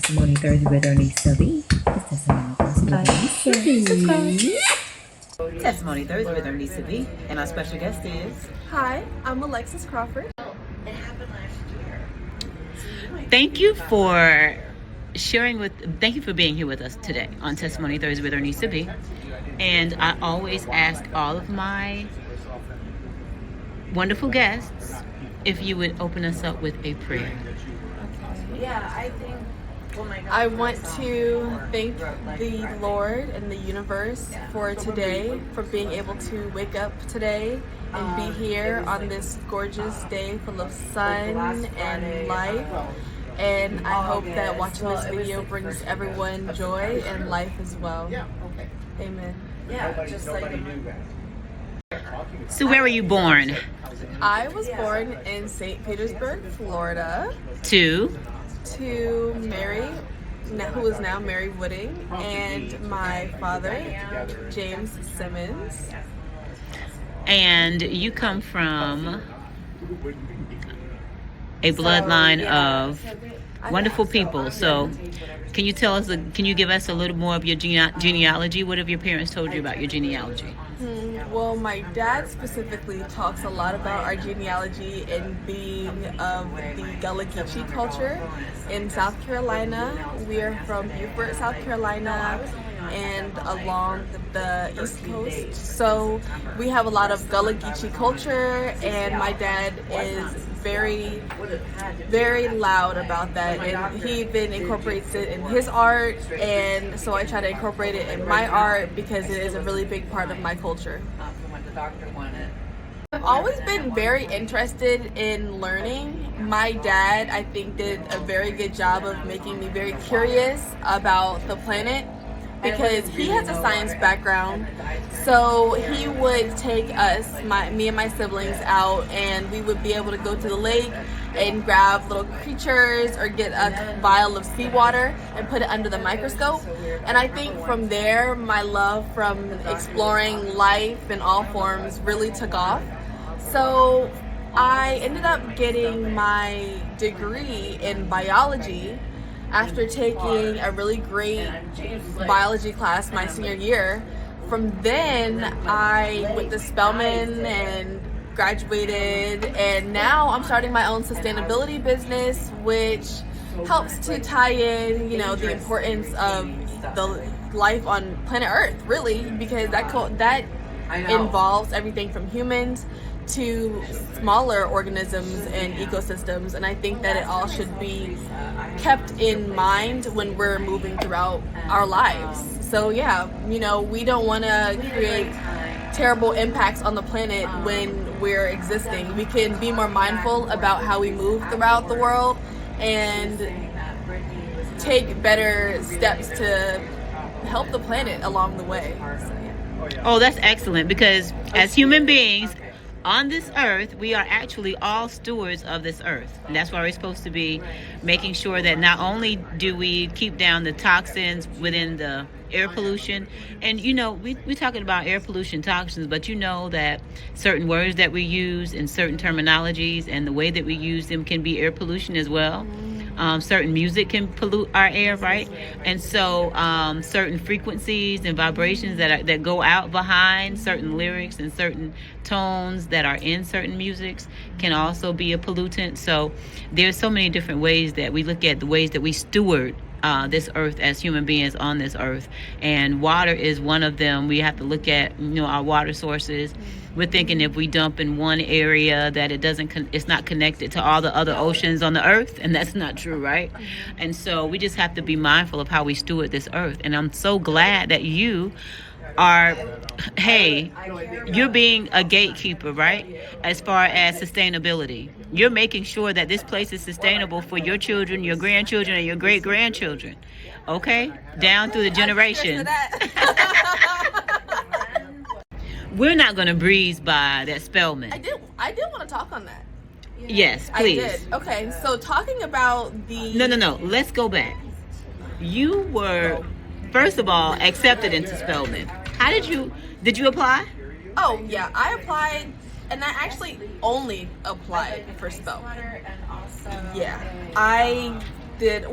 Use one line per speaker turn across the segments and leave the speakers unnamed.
Testimony Thursday with Ernisa B. Testimony Thursday with Ernisa B. Testimony Thursday with Ernisa B. And our special guest is...
Hi, I'm Alexis Crawford.
Thank you for thank you for being here with us today on Testimony Thursday with Ernisa B. And I always ask all of my wonderful guests if you would open us up with a prayer.
I want to thank the Lord and the universe for today, for being able to wake up today and be here on this gorgeous day full of sun and life. And I hope that watching this video brings everyone joy and life as well. Amen.
So where were you born?
I was born in St. Petersburg, Florida,
To
Mary, who is now Mary Wooding, and my father, James Simmons.
And you come from a bloodline of wonderful people. So can you give us a little more of your genealogy? What have your parents told you about your genealogy?
Well, my dad specifically talks a lot about our genealogy and being of the Gullah Geechee culture in South Carolina. We are from Beaufort, South Carolina, and along the East Coast. So we have a lot of Gullah Geechee culture, and my dad is very, very loud about that, and he even incorporates it in his art, and so I try to incorporate it in my art because it is a really big part of my culture. I've always been very interested in learning. My dad, I think, did a very good job of making me very curious about the planet because he has a science background. So he would take us, me and my siblings, out, and we would be able to go to the lake and grab little creatures or get a vial of seawater and put it under the microscope. And I think from there, my love from exploring life in all forms really took off. So I ended up getting my degree in biology after taking a really great biology class my senior year. From then, I went to Spellman and graduated, and now I'm starting my own sustainability business, which helps to tie in, the importance of the life on planet Earth, really, because that involves everything from humans to smaller organisms and ecosystems, and I think that it all should be kept in mind when we're moving throughout our lives. So yeah, we don't want to create terrible impacts on the planet when we're existing. We can be more mindful about how we move throughout the world and take better steps to help the planet along the way. So, yeah.
Oh, that's excellent, because as human beings on this earth, we are actually all stewards of this earth. And that's why we're supposed to be making sure that not only do we keep down the toxins within the air pollution, and we're talking about air pollution toxins, but that certain words that we use and certain terminologies and the way that we use them can be air pollution as well. Certain music can pollute our air, right? And so certain frequencies and vibrations that go out behind certain lyrics and certain tones that are in certain musics can also be a pollutant. So there's so many different ways that we look at the ways that we steward this earth as human beings on this earth, and water is one of them. We have to look at our water sources. We're thinking if we dump in one area that it's not connected to all the other oceans on the earth, and that's not true, right? And so we just have to be mindful of how we steward this earth. And I'm so glad that you are, you're being a gatekeeper, right? As far as sustainability, you're making sure that this place is sustainable for your children, your grandchildren, and your great-grandchildren, okay? Down through the generations. We're not going to breeze by that Spellman.
I did want to talk on that.
Yes, please.
I did. Okay, so talking about the...
No. Let's go back. You were, first of all, accepted into Spellman. How did you apply?
Oh, yeah, I applied, and I actually only applied for Spellman. Yeah, I did,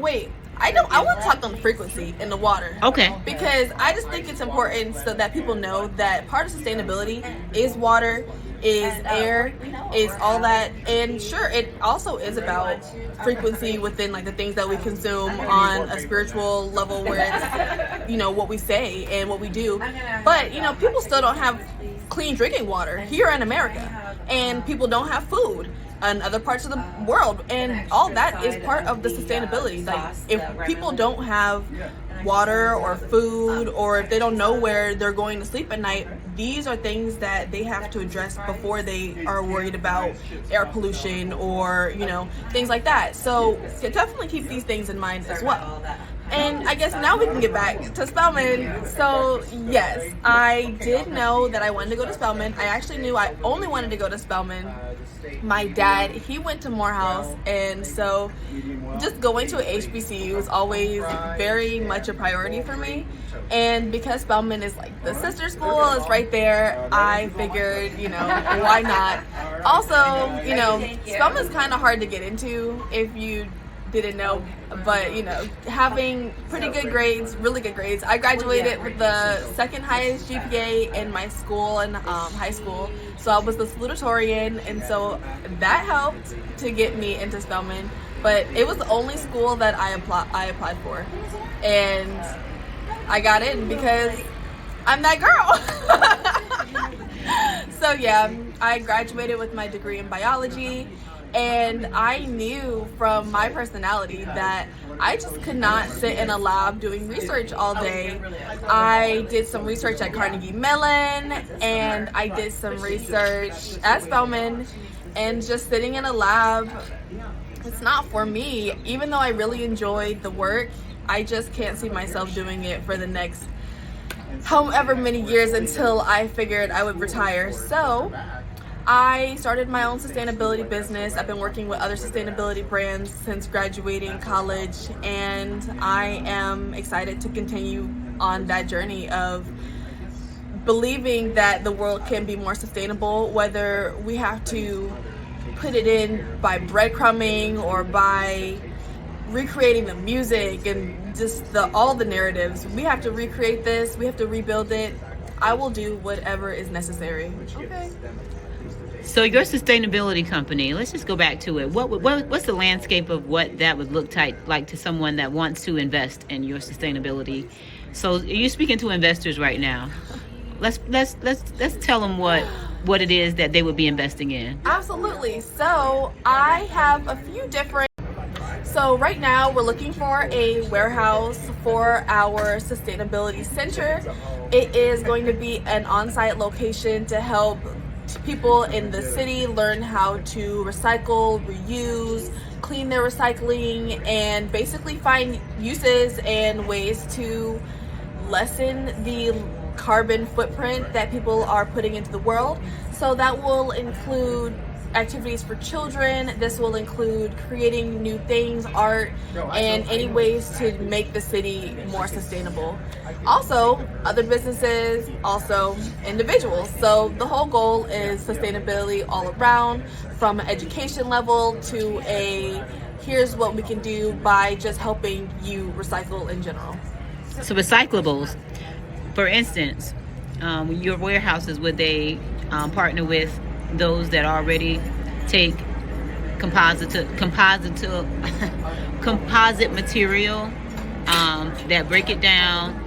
I want to talk on the frequency in the water.
Okay.
Because I just think it's important so that people know that part of sustainability is water, is air, is all that. And sure, it also is about frequency within like the things that we consume on a spiritual level, where it's, you know, what we say and what we do. But, you know, people still don't have clean drinking water here in America, and people don't have food in other parts of the world, and all that is part of the sustainability. Like, if people don't have water or food, or if they don't know where they're going to sleep at night, these are things that they have to address before they are worried about air pollution or, you know, things like that. So definitely keep these things in mind as well. And I guess now we can get back to Spellman. So yes, I did know that I wanted to go to Spellman. I actually knew I only wanted to go to Spellman. My dad, he went to Morehouse, and so just going to a HBCU was always very much a priority for me. And because Spellman is like the sister school, it's right there, I figured, you know, why not? Also, you know, Spellman's kind of hard to get into if you didn't know, but you know, having pretty good grades, really good grades. I graduated with the second highest GPA in my school in high school, so I was the salutatorian, and so that helped to get me into Spellman. But it was the only school that I applied for, and I got in because I'm that girl. So yeah, I graduated with my degree in biology. And I knew from my personality that I just could not sit in a lab doing research all day. I did some research at Carnegie Mellon, and I did some research at Spellman, and just sitting in a lab, it's not for me. Even though I really enjoyed the work, I just can't see myself doing it for the next however many years until I figured I would retire. So I started my own sustainability business. I've been working with other sustainability brands since graduating college, and I am excited to continue on that journey of believing that the world can be more sustainable, whether we have to put it in by breadcrumbing or by recreating the music and just all the narratives. We have to recreate this, we have to rebuild it. I will do whatever is necessary. Okay.
So your sustainability company, let's just go back to it. What's the landscape of what that would look like to someone that wants to invest in your sustainability? So you're speaking to investors right now. Let's tell them what it is that they would be investing in.
Absolutely. So I have a few different. So right now we're looking for a warehouse for our sustainability center. It is going to be an on-site location to help people in the city learn how to recycle, reuse, clean their recycling, and basically find uses and ways to lessen the carbon footprint that people are putting into the world. So that will include activities for children. This will include creating new things, art, and any ways to make the city more sustainable. Also, other businesses, also individuals. So the whole goal is sustainability all around, from an education level to a here's what we can do by just helping you recycle in general.
So recyclables, for instance, your warehouses, would they partner with those that already take composite material that break it down,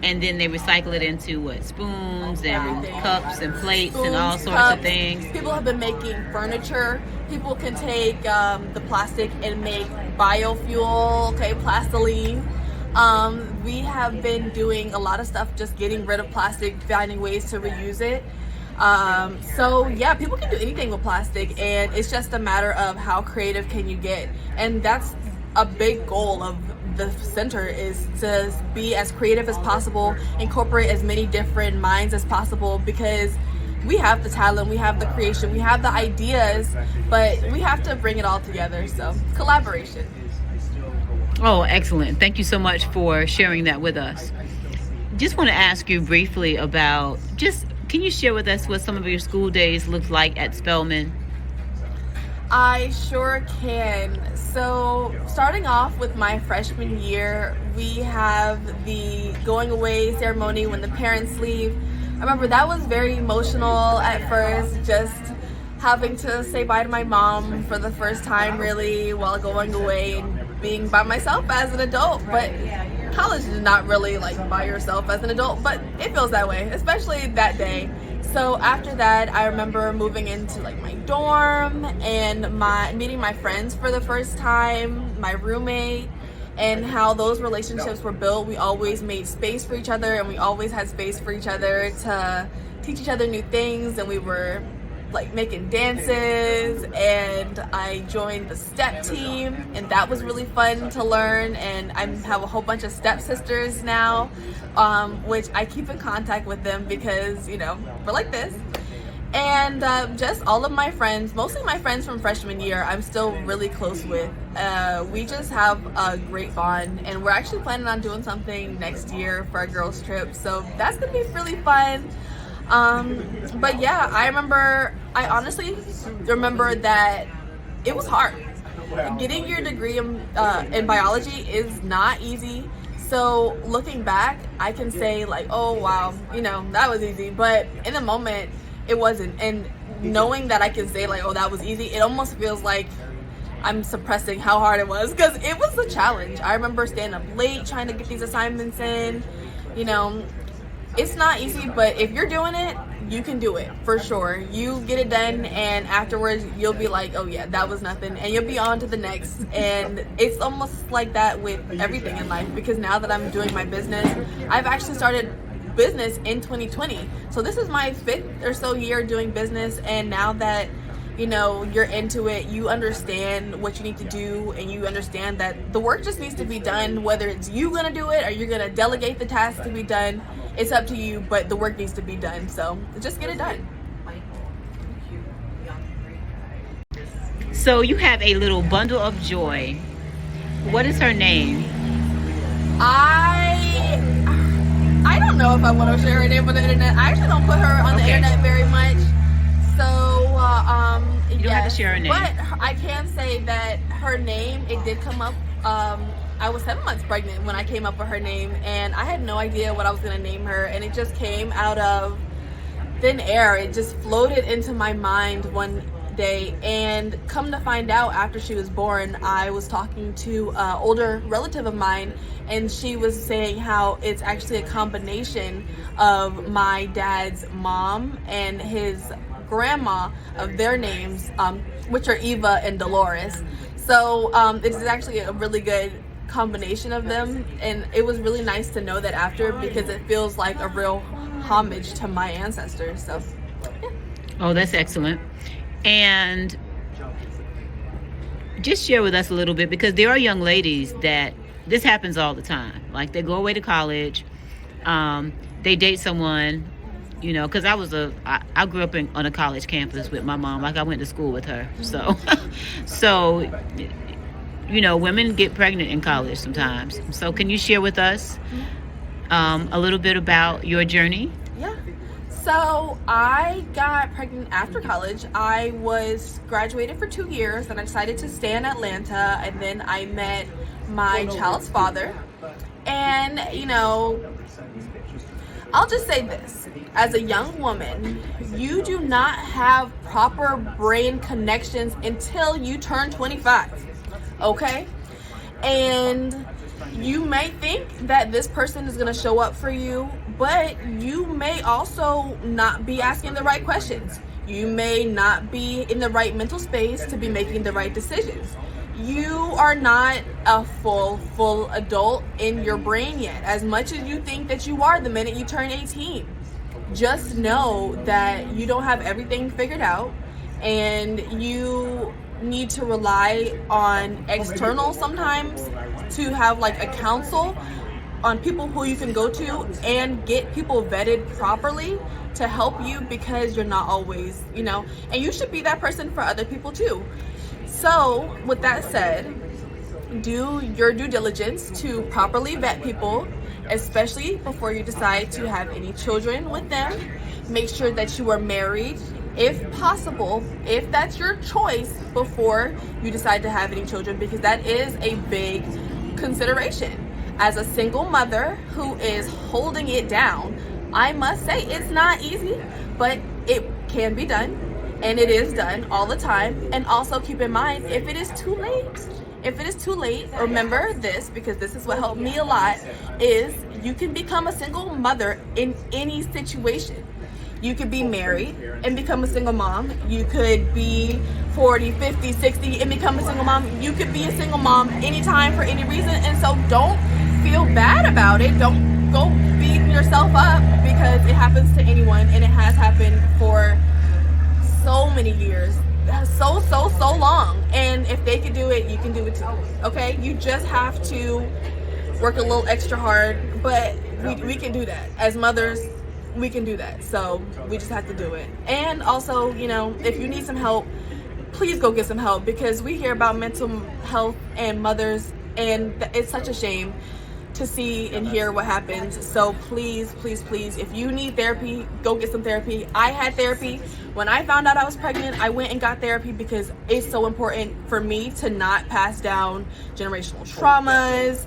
and then they recycle it into spoons and cups and plates and all sorts of things?
People have been making furniture. People can take the plastic and make biofuel, plastiline. We have been doing a lot of stuff, just getting rid of plastic, finding ways to reuse it. So yeah, people can do anything with plastic, and it's just a matter of how creative can you get. And that's a big goal of the center, is to be as creative as possible, incorporate as many different minds as possible, because we have the talent, we have the creation, we have the ideas, but we have to bring it all together. So collaboration.
Oh, excellent. Thank you so much for sharing that with us. Just want to ask you briefly about, can you share with us what some of your school days looked like at Spellman?
I sure can. So starting off with my freshman year, we have the going away ceremony when the parents leave. I remember that was very emotional at first, just having to say bye to my mom for the first time really while going away and being by myself as an adult. But college is not really like by yourself as an adult, but it feels that way, especially that day. So after that, I remember moving into like my dorm and meeting my friends for the first time, my roommate, and how those relationships were built. We always made space for each other, and we always had space for each other to teach each other new things, and we were like making dances, and I joined the step team, and that was really fun to learn. And I have a whole bunch of stepsisters now, which I keep in contact with them because, you know, we're like this. And just all of my friends, mostly my friends from freshman year, I'm still really close with. We just have a great bond, and we're actually planning on doing something next year for a girls trip, so that's gonna be really fun. But yeah, I honestly remember that it was hard. Getting your degree in biology is not easy. So looking back, I can say like, oh wow, you know, that was easy. But in the moment, it wasn't. And knowing that I can say like, oh, that was easy, it almost feels like I'm suppressing how hard it was, because it was a challenge. I remember staying up late trying to get these assignments in, you know. It's not easy, but if you're doing it, you can do it for sure. You get it done, and afterwards you'll be like, oh yeah, that was nothing, and you'll be on to the next. And it's almost like that with everything in life, because now that I'm doing my business, I've actually started business in 2020. So this is my 5th or so year doing business, and now that, you know, you're into it, you understand what you need to do, and you understand that the work just needs to be done. Whether it's you gonna do it or you're gonna delegate the task to be done, it's up to you, but the work needs to be done. So just get it done.
So you have a little bundle of joy. What is her name?
I don't know if I want to share her name on the internet. I actually don't put her on the internet very much. So
you don't have to share her name.
But I can say that her name, it did come up. I was 7 months pregnant when I came up with her name, and I had no idea what I was gonna name her, and it just came out of thin air. It just floated into my mind one day, and come to find out, after she was born, I was talking to an older relative of mine, and she was saying how it's actually a combination of my dad's mom and his grandma, of their names, which are Eva and Dolores. So it is actually a really good combination of them, and it was really nice to know that after, because it feels like a real homage to my ancestors. So yeah.
Oh, that's excellent. And just share with us a little bit, because there are young ladies that this happens all the time. Like, they go away to college, they date someone, you know, because I grew up on a college campus with my mom. Like, I went to school with her. So you know, women get pregnant in college sometimes. So can you share with us a little bit about your journey?
Yeah. So I got pregnant after college. I was graduated for 2 years, and I decided to stay in Atlanta, and then I met my child's father. And, you know, I'll just say this. As a young woman, you do not have proper brain connections until you turn 25. Okay? And you may think that this person is going to show up for you, but you may also not be asking the right questions. You may not be in the right mental space to be making the right decisions. You are not a full adult in your brain yet, as much as you think that you are the minute you turn 18. Just know that you don't have everything figured out, and you need to rely on external sometimes to have like a counsel on people who you can go to, and get people vetted properly to help you, because you're not always, you know, and you should be that person for other people too. So with that said, do your due diligence to properly vet people, especially before you decide to have any children with them. Make sure that you are married if possible, if that's your choice, before you decide to have any children, because that is a big consideration. As a single mother who is holding it down, I must say it's not easy, but it can be done, and it is done all the time. And also keep in mind, if it is too late, remember this, because this is what helped me a lot, is you can become a single mother in any situation. You could be married and become a single mom. You could be 40, 50, 60 and become a single mom. You could be a single mom anytime for any reason. And so don't feel bad about it. Don't go beating yourself up, because it happens to anyone, and it has happened for so many years. So long. And if they can do it, you can do it too. Okay? You just have to work a little extra hard, but we can do that. As mothers, we can do that. So we just have to do it. And also, you know, if you need some help, please go get some help, because we hear about mental health and mothers, and it's such a shame to see and hear what happens. So please, if you need therapy, go get some therapy. I had therapy. When I found out I was pregnant, I went and got therapy, because it's so important for me to not pass down generational traumas,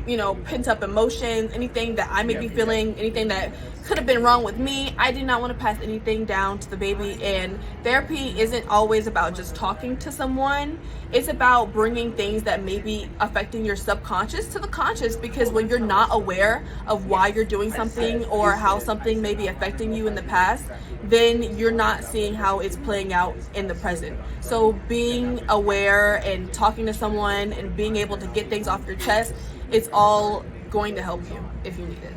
you know, pent up emotions, anything that I may be feeling, anything that could have been wrong with me. I did not want to pass anything down to the baby. And therapy isn't always about just talking to someone. It's about bringing things that may be affecting your subconscious to the conscious, because when you're not aware of why you're doing something or how something may be affecting you in the past, then you're not seeing how it's playing out in the present. So being aware and talking to someone and being able to get things off your chest, it's all going to help you if you need it.